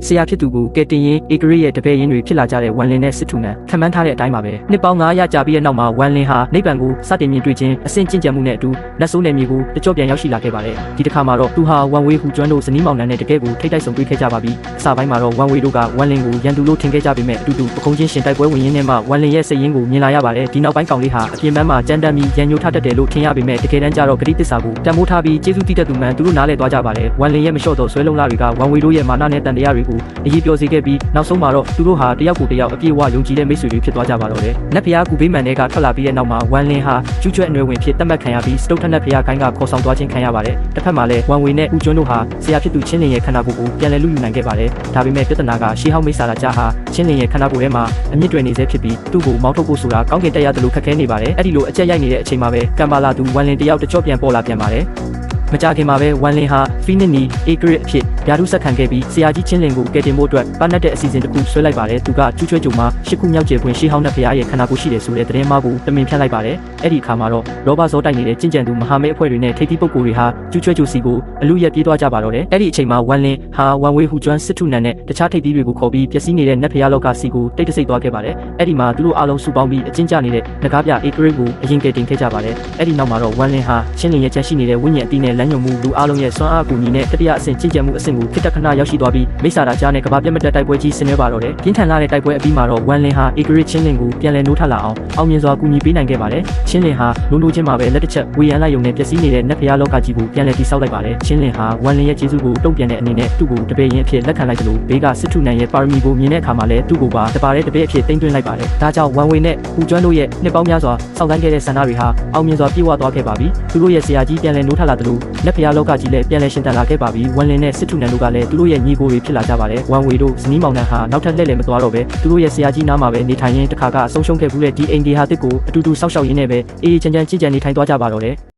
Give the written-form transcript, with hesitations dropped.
ဆရာဖြစ်သူကိုကဲတင်ရင်ဧကရရဲ့တပည့်ရင်းတွေဖြစ်လာကြတဲ့ဝမ်လင်နဲ့စစ်ထုနန်ခံမှန်းထားတဲ့အတိုင်းပါပဲနှစ်ပေါင်း900ကြာပြီးတဲ့နောက်မှာဝမ်လင်ဟာနိဗ္ဗာန်ကိုစတင်မြင်တွေ့ခြင်းအစဉ်ကျင့်ကြံမှုနဲ့အတူနတ်ဆိုးနယ်မြေကိုတကြော့ပြန်ရောက်ရှိလာခဲ့ပါတယ်ဒီတစ်ခါမှာတော့သူဟာဝမ်ဝေးဟူကျွမ်းတို့ဇနီးမောင်နှံနဲ့တကယ်ကိုထိတ်တိုက်ဆုံတွေ့ခဲ့ကြပါပြီအစပိုင်းမှာတော့ဝမ်ဝေးတို့ကဝမ်လင်ကိုရန်သူလို့ထင်ခဲ့ကြပေမဲ့အတူတူပခုံးချင်းရှင်တိုက်ပွဲဝင်ရင်းနဲ့မှဝမ်လင်ရဲ့စိတ်ရင်းကိုမြင်လာရပါတယ်ဒီနောက်ပိုင်းကောင်လေးဟာအပြင်ပန်းမှာကြမ်းတမ်းပြီးရန်ညှိုးထတတ်တယ်လို့ထင်ရပေမဲ့တကယ်တမ်းကျတော့ဂတိတစ္ဆာကိုတန်ဖိုးထားပြီးကျေးဇူးတည်တဲ့သူမှန်သူတို့နားလည်သွားကြပါတယ်ဝမ်လင်ရဲ့မလျှော့တော့ဆွဲလုံးလာတွေကဝမ်ဝေးတို့ရဲ့မာနနဲ့တန်တရားတွေကိုအရေးပြောစေခဲ့ပြီးနောက်ဆုံးမှာတော့သူတို့ဟာတယောက်ကိုတယောက်အပြည့်အဝယုံကြည်တဲ့မိတ်ဆွေတွေဖြစ်သွားကြပါတော့တယ်နတ်ဖျားကူဘေးမှန်တွေကထွက်လာပြီးတဲ့နောက်မှာဝမ်လင်ဟာကျူးကျွဲအနွယ်ဝင်ဖြစ်တတ်မှတ်ခံရပြီးစတုတ်ထနတ်ဖျားကိုင်းကခေါ်ဆောင်သွားခြင်းခံရပါတယ်တစ်ဖက်မှာလည်းဝမ်ဝေနဲ့ဦးကျွန်းတို့ဟာဆရာဖြစ်သူချင်းလင်ရဲ့ခန္ဓာကိုယ်ကိုပြန်လည်လူယူနိုင်ခဲ့ပါတယ်ဒါပေမဲ့ပြဿနာကရှေးဟောင်းမိစ္ဆာရာကြားဟာချင်းလင်ရဲ့ခန္ဓာကိုယ်ထဲမှာအမြင့်တွယ်နေစေဖြစ်ပြီးသူ့ကိုမောင်းထုတ်ဖို့ဆိုတာကောင်းကင်တက်ရတယ်လို့ခက်ခဲနေပါတယ်အဲ့ဒီလိုအကျက်ရိုက်နေတဲ့အချိန်မှာပဲကမ်ဘာလာသူဝမ်လင်တယောက်တကြော့ပြန်ပေါ်လာပြန်ပါတယ်မကြခင်မှာပဲဝမ်လင်ဟာဖီနစ်နီဧကရစ်အဖြစ်ဓာတုဆက်ခံခဲ့ပြီးဆရာကြီးချင်းလင်ကိုကယ်တင်ဖို့အတွက်ပန်းတ်တဲ့အစီအစဉ်တစ်ခုဆွဲလိုက်ပါတယ်သူကကျူးချွဲကြုံမှာရှစ်ခုမြောက်ကျယ်ပွင့်ရှေးဟောင်းတဲ့ဖရားရဲ့ခန္ဓာကိုယ်ရှိတယ်ဆိုတဲ့သတင်းမှားကိုတမင်ဖြန့်လိုက်ပါတယ်အဲ့ဒီအခါမှာတော့ရောဘဇောတိုက်နေတဲ့ကျင့်ကြံသူမဟာမိတ်အဖွဲ့တွေနဲ့ထိပ်သီးပုဂ္ဂိုလ်တွေဟာကျူးချွဲကြုံစီကိုအလူရက်ပြေးသွားကြပါတော့တယ်အဲ့ဒီအချိန်မှာဝမ်လင်ဟာဝမ်ဝေးဟူကျွမ်းစစ်ထုနန်နဲ့တခြားထိပ်သီးတွေကိုခေါ်ပြီးပျက်စီးနေတဲ့နတ်ဖရားလောကစီကိုတိတ်တဆိတ်သွားခဲ့ပါတယ်အဲ့ဒီမှာသူတို့အားလုံးစုပေါင်းပြီးအကျဉ်းချနေတဲ့ငကားပြဧကရစ်ကိုအရင်ကယ်တင်ခဲ့ကြပါတယ်အဲ့ဒီနောက်မှာတော့ဝမ်လင်ဟာချင်းလင်ရဲ့ချက်ရှိနေတဲ့ဝိညာဉ်အတိနဲ့လမ်းညွှန်မှုလူအားလုံးရဲ့စွမ်းအားအကူအညီနဲ့တတိယအဆင့်ကျင့်ကြံမှုအဆင့်ကိုဖြစ်တခဏရောက်ရှိသွားပြီးမိစ္ဆာရာကြားနဲ့ကဘာပြတ်မတက်တိုက်ပွဲကြီးဆင်နွှဲပါတော့တယ်ပြင်းထန်လာတဲ့တိုက်ပွဲအပြီးမှာတော့ဝမ်လင်ဟာဧကရစ်ချင်းလင်ကိုပြန်လည်နိုးထလာအောင်မြင်စွာကူညီပေးနိုင်ခဲ့ပါတယ်ချင်းလင်ဟာနိုးချင်းမှာပဲလက်တစ်ချက်ဝေယံလိုက်ယုံနဲ့ပျက်စီးနေတဲ့နတ်ဖရားလောကကြီးကိုပြန်လည်တည်ဆောက်လိုက်ပါတယ်ချင်းလင်ဟာဝမ်လင်ရဲ့ကျေးဇူးကိုတုံ့ပြန်တဲ့အနေနဲ့သူ့ကိုတပည့်ရင်အဖြစ်လက်ခံလိုက်တယ်လို့ဘေးကစစ်ထုနန်ရဲ့ပါရမီကိုမြင်တဲ့အခါမှာလည်းသူ့ကိုပါတပါတဲ့တပည့်အဖြစ်တင်သွင်းလိုက်ပါတယ်ဒါကြောင့်ဝမ်ဝေနဲ့ဟူကျွမ်းတို့ရဲ့နှစ်ပေါင်းများစွာစောင့်ဆိုင်းခဲ့တဲ့ဆန္ဒတွေဟာအောင်မြင်စွာပြည့်ဝသွားခဲ့ပါပြီသူတို့ရဲ့ဆရာကြီးပြန်လည်နိုးထလာတယ်လို့နတ်ဖရားလောကကြီးလည်းပြန်လည်ရှင်သန်လာခဲ့ပါပြီဝမ်လင်နဲ့စစ်ထုနန်တို့ကလည်းသူတို့ရဲ့ညီကိုတွေဖြစ်လာကြပါတယ်ဝမ်ဝေတို့ဇနီးမောင်နှံဟာနောက်ထပ်လှည့်လည်မသွားတော့ပဲသူတို့ရဲ့ဆရာကြီးနားမှာပဲနေထိုင်ရင်းတစ်ခါကအဆုံးရှုံးခဲ့ဘူးတဲ့ဒီအိမ်ဒီဟာတစ်ကိုအတူတူစောက်ရှောက်ရင်းနဲ့ပဲအေးချမ်းချမ်းကြည်ကြံနေထိုင်သွားကြပါတော့တယ်